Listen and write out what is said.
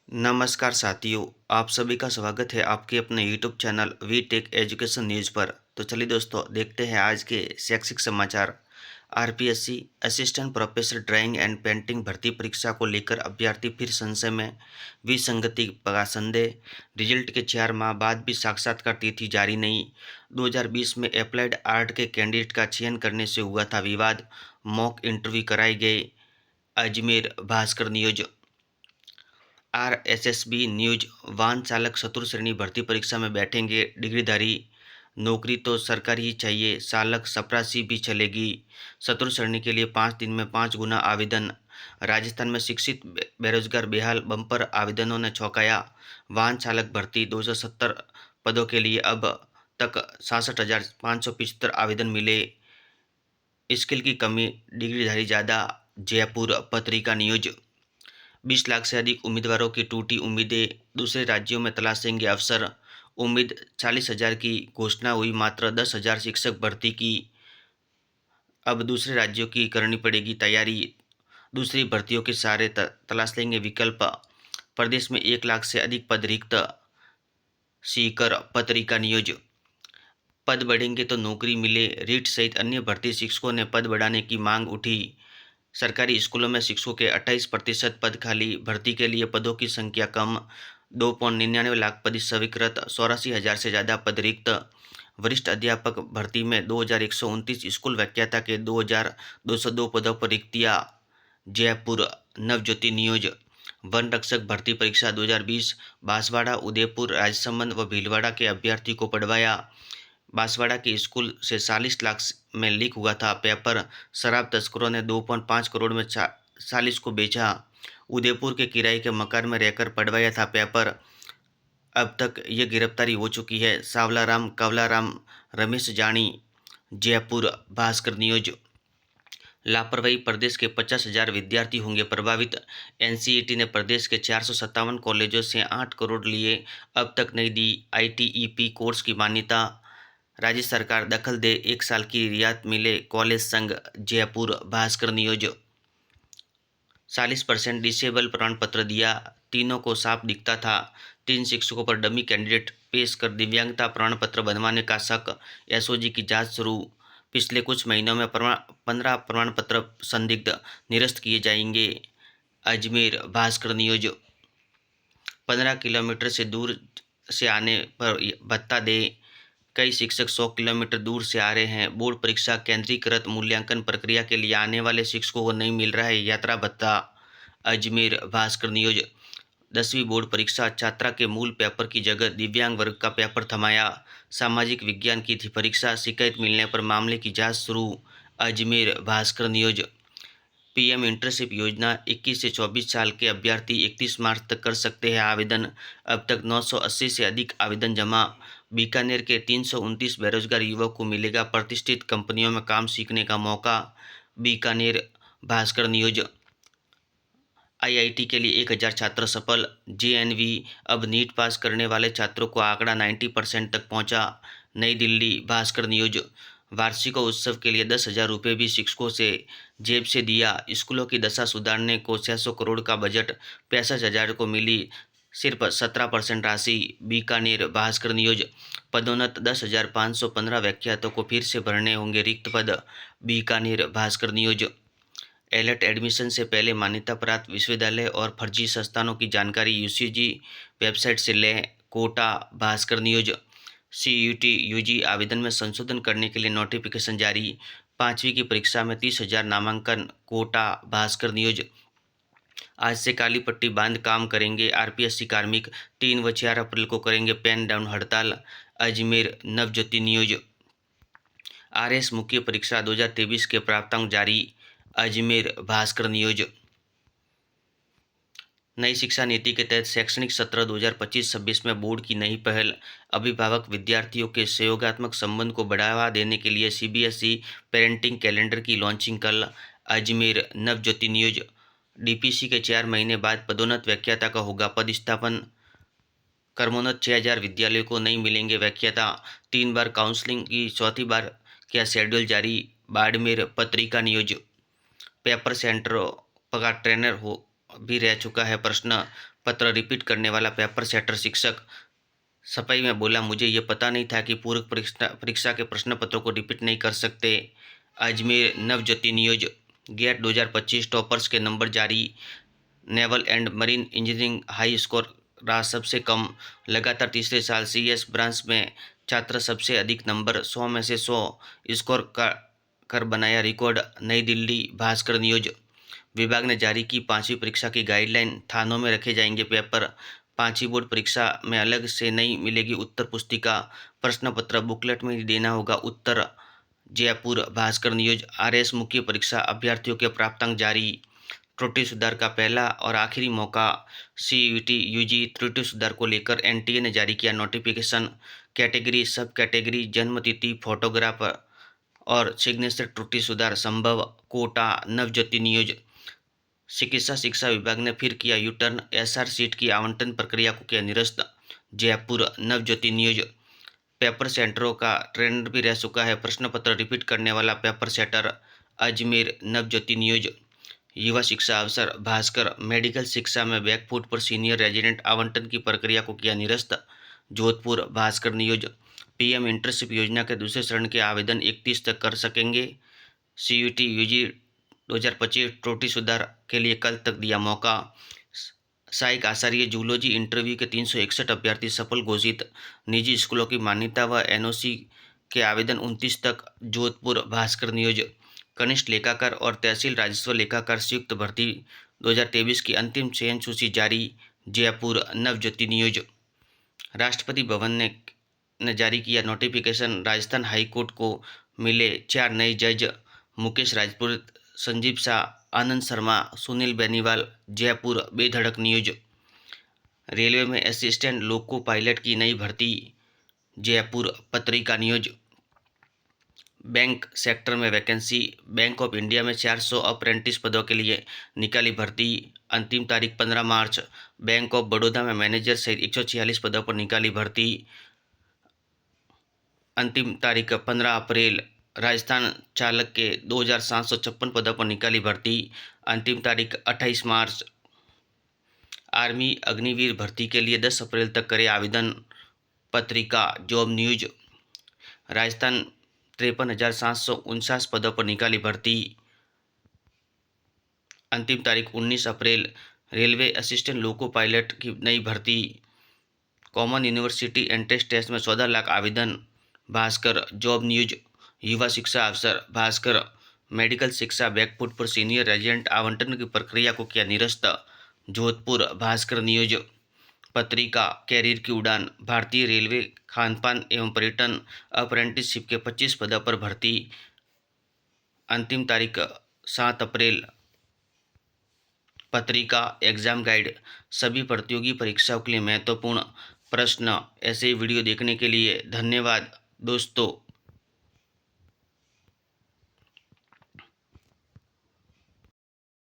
नमस्कार साथियों, आप सभी का स्वागत है आपके अपने YouTube channel V Tech education news पर। तो चलिए दोस्तों, देखते हैं आज के शैक्षिक समाचार। RPSC assistant professor drawing and painting भर्ती परीक्षा को लेकर अभ्यर्थी फिर संशय में। विसंगति का संदेह। रिजल्ट के 4 माह बाद भी साक्षात्कार तिथि जारी नहीं। 2020 में अप्लाइड आर्ट के कैंडिडेट का चयन करने से हुआ था विवाद। मॉक इंटरव्यू कराए गए। Ajmer Bhaskar news. RSSB news. वाहन चालक चतुर्थ श्रेणी भर्ती परीक्षा में बैठेंगे डिग्रीधारी। नौकरी तो सरकारी ही चाहिए, चालक चपरासी भी चलेगी। चतुर्थ श्रेणी के लिए 5 दिन में 5 गुना आवेदन। राजस्थान में शिक्षित बेरोजगार बेहाल, बम्पर आवेदनों ने चौंकाया। वाहन चालक भर्ती 270 पदों के लिए अब तक 66,575 आवेदन मिले। स्किल की कमी, डिग्रीधारी ज़्यादा। जयपुर पत्रिका न्यूज। 20 लाख से अधिक उम्मीदवारों की टूटी उम्मीदें, दूसरे राज्यों में तलाशेंगे अफसर। उम्मीद 40,000 की घोषणा हुई, मात्र 10,000 शिक्षक भर्ती की। अब दूसरे राज्यों की करनी पड़ेगी तैयारी। दूसरी भर्तियों के सहारे तलाश लेंगे विकल्प। प्रदेश में 1 लाख से अधिक पद रिक्त। सीकर पत्रिका न्यूज। पद बढ़ेंगे तो नौकरी मिले, रीट सहित अन्य भर्ती शिक्षकों ने पद बढ़ाने की मांग उठी। सरकारी स्कूलों में शिक्षकों के 28% पद खाली, भर्ती के लिए पदों की संख्या कम। 2.99 लाख पद स्वीकृत, 84,000 से ज़्यादा पद रिक्त। वरिष्ठ अध्यापक भर्ती में 2,129, स्कूल व्याख्याता के 2,202 पदों पर रिक्तियाँ। जयपुर नवज्योति न्यूज। वन रक्षक भर्ती परीक्षा 2020, बांसवाड़ा, उदयपुर, राजसमंद व भीलवाड़ा के अभ्यर्थी को पढ़वाया। बांसवाड़ा के स्कूल से 40 लाख में लीक हुआ था पेपर। शराब तस्करों ने 2.5 करोड़ में 40 को बेचा। उदयपुर के किराए के मकान में रहकर पढ़वाया था पेपर। अब तक ये गिरफ्तारी हो चुकी है। सावलाराम, कवलाराम, रमेश जानी। जयपुर भास्कर न्यूज। लापरवाही, प्रदेश के 50,000 विद्यार्थी होंगे प्रभावित। एनसीईटी ने प्रदेश के 457 कॉलेजों से 8 करोड़ लिए, अब तक नहीं दी आईटीईपी कोर्स की मान्यता। राज्य सरकार दखल दे, 1 साल की रियायत मिले कॉलेज संघ। जयपुर भास्कर न्यूज। 40% डिसेबल प्रमाण पत्र दिया, तीनों को साफ दिखता था। 3 शिक्षकों पर डमी कैंडिडेट पेश कर दिव्यांगता प्रमाण पत्र बनवाने का शक। एसओजी की जांच शुरू। पिछले कुछ महीनों में 15 प्रमाण पत्र संदिग्ध निरस्त किए जाएंगे। अजमेर भास्कर न्यूज। 15 किलोमीटर से दूर से आने पर भत्ता दे। कई शिक्षक 100 किलोमीटर दूर से आ रहे हैं। बोर्ड परीक्षा केंद्रीकृत मूल्यांकन प्रक्रिया के लिए आने वाले शिक्षकों को नहीं मिल रहा है यात्रा भत्ता। अजमेर भास्कर न्यूज। 10वीं बोर्ड परीक्षा छात्रा के मूल पेपर की जगह दिव्यांग वर्ग का पेपर थमाया। सामाजिक विज्ञान की थी परीक्षा, शिकायत मिलने पर मामले की जांच शुरू। Ajmer Bhaskar news. PM internship योजना, 21 से 24 साल के अभ्यर्थी 31 मार्च तक कर सकते हैं आवेदन। अब तक 980 से अधिक आवेदन जमा। बीकानेर के 329 बेरोजगार युवक को मिलेगा प्रतिष्ठित कंपनियों में काम सीखने का मौका। बीकानेर भास्कर न्यूज। आईआईटी के लिए 1,000 छात्र सफल। जेएनवी, अब नीट पास करने वाले छात्रों को आंकड़ा 90% तक पहुंचा। नई दिल्ली भास्कर न्यूज। वार्षिकोत्सव के लिए 10,000 रुपये भी शिक्षकों से जेब से दिया। स्कूलों की दशा सुधारने को 600 करोड़ का बजट, 65,000 को मिली सिर्फ 17% राशि। बीकानेर भास्कर न्यूज। पदोन्नत 10,515 व्याख्यातों को फिर से भरने होंगे रिक्त पद। Bikaner Bhaskar news. AILET admission से पहले मान्यता प्राप्त विश्वविद्यालय और फर्जी संस्थानों की जानकारी यूजीसी वेबसाइट से लें। Kota Bhaskar news. CUET UG आवेदन में संशोधन करने के लिए नोटिफिकेशन जारी। 5वीं की परीक्षा में 30,000 नामांकन। कोटा भास्कर न्यूज। आज से काली पट्टी बांध काम करेंगे आरपीएससी कार्मिक, 3 व 4 अप्रैल को करेंगे पेन डाउन हड़ताल। अजमेर नवज्योति न्यूज। आरएस मुख्य परीक्षा 2023 के प्राप्तांक जारी। अजमेर भास्कर न्यूज। नई शिक्षा नीति के तहत शैक्षणिक सत्र 2025-26 में बोर्ड की नई पहल। अभिभावक विद्यार्थियों के सहयोगात्मक संबंध को बढ़ावा देने के लिए सीबीएसई पेरेंटिंग कैलेंडर की लॉन्चिंग कल। अजमेर नवज्योति न्यूज। डीपीसी के 4 महीने बाद पदोन्नत व्याख्याता का होगा पदस्थापन। क्रमोन्नत 6,000 विद्यालयों को नहीं मिलेंगे व्याख्याता। 3 बार काउंसलिंग की चौथी बार क्या शेड्यूल जारी। बाड़मेर पत्रिका न्यूज। पेपर सेंटर का ट्रेनर हो भी रह चुका है प्रश्न पत्र रिपीट करने वाला पेपर सेटर शिक्षक सफाई में बोला, मुझे ये पता नहीं था कि पूरक परीक्षा के प्रश्न पत्रों को रिपीट नहीं कर सकते। Ajmer Navjyoti news, GATE 2025 toppers के नंबर जारी। Naval and marine engineering high score रहा सबसे कम। लगातार तीसरे साल सीएस ब्रांच में छात्र सबसे अधिक नंबर 100 में से 100 स्कोर कर बनाया रिकॉर्ड। नई दिल्ली भास्कर न्यूज, विभाग ने जारी की 5वीं परीक्षा की गाइडलाइन, थानों में रखे जाएंगे पेपर। 5वीं बोर्ड परीक्षा में अलग से नहीं मिलेगी उत्तर पुस्तिका, प्रश्न पत्र बुकलेट में ही देना होगा उत्तर। जयपुर भास्कर न्यूज, आरएस मुख्य परीक्षा अभ्यर्थियों के प्राप्तांक जारी। त्रुटि सुधार का पहला और आखिरी मौका। सीयूईटी यूजी त्रुटि सुधार को लेकर एनटीए ने जारी किया नोटिफिकेशन। कैटेगरी सब कैटेगरी जन्मतिथि फोटोग्राफ और सिग्नेचर त्रुटि सुधार संभव। कोटा नवज्योति न्यूज, चिकित्सा शिक्षा विभाग ने फिर किया यू टर्न, एसआर सीट की आवंटन प्रक्रिया को किया निरस्त। जयपुर नवज्योति न्यूज, पेपर सेंटरों का ट्रेंड भी रह चुका है प्रश्न पत्र रिपीट करने वाला paper setter. Ajmer Navjyoti news, युवा शिक्षा अवसर भास्कर, मेडिकल शिक्षा में बैकफुट पर सीनियर रेजिडेंट आवंटन की प्रक्रिया को किया निरस्त। Jodhpur Bhaskar news, PM internship योजना के दूसरे चरण के आवेदन 31 तक कर सकेंगे। सीयूईटी यूजी 2025 त्रुटि सुधार के लिए कल तक दिया मौका। सहायक आचार्य जूलॉजी इंटरव्यू के 361 अभ्यर्थी सफल घोषित। निजी स्कूलों की मान्यता व एनओसी के आवेदन 29 तक। जोधपुर भास्कर न्यूज, कनिष्ठ लेखाकार और तहसील राजस्व लेखाकार संयुक्त भर्ती 2023 की अंतिम चयन सूची जारी। जयपुर नवज्योति न्यूज, राष्ट्रपति भवन ने जारी किया नोटिफिकेशन, राजस्थान हाई कोर्ट को मिले 4 नए जज। मुकेश राजपूत, संजीव शाह, आनंद शर्मा, सुनील बेनीवाल। जयपुर बेधड़क न्यूज, रेलवे में असिस्टेंट लोको पायलट की नई भर्ती। जयपुर पत्रिका न्यूज, बैंक सेक्टर में वैकेंसी, बैंक ऑफ इंडिया में 400 अप्रेंटिस पदों के लिए निकाली भर्ती, अंतिम तारीख 15 मार्च। बैंक ऑफ बड़ौदा में मैनेजर सहित 146 पदों पर निकाली भर्ती, अंतिम तारीख 15 अप्रैल। राजस्थान चालक के 2756 पदों पर निकाली भर्ती, अंतिम तारीख 28 मार्च। आर्मी अग्निवीर भर्ती के लिए 10 अप्रैल तक करे आवेदन। पत्रिका जॉब न्यूज, राजस्थान 53,749 पदों पर निकाली भर्ती, अंतिम तारीख 19 अप्रैल। रेलवे असिस्टेंट लोको पायलट की नई भर्ती, कॉमन यूनिवर्सिटी एंट्रेंस टेस्ट में 14 लाख आवेदन। भास्कर जॉब न्यूज, युवा शिक्षा अवसर भास्कर, मेडिकल शिक्षा बैकफुट पर सीनियर रेजिडेंट आवंटन की प्रक्रिया को किया निरस्त। जोधपुर भास्कर न्यूज, पत्रिका कैरियर की उड़ान, भारतीय रेलवे खानपान एवं पर्यटन अप्रेंटिसशिप के 25 पदों पर भर्ती, अंतिम तारीख 7 अप्रैल। पत्रिका एग्जाम गाइड, सभी प्रतियोगी परीक्षाओं के लिए महत्वपूर्ण प्रश्न। ऐसे ही वीडियो देखने के लिए धन्यवाद दोस्तों।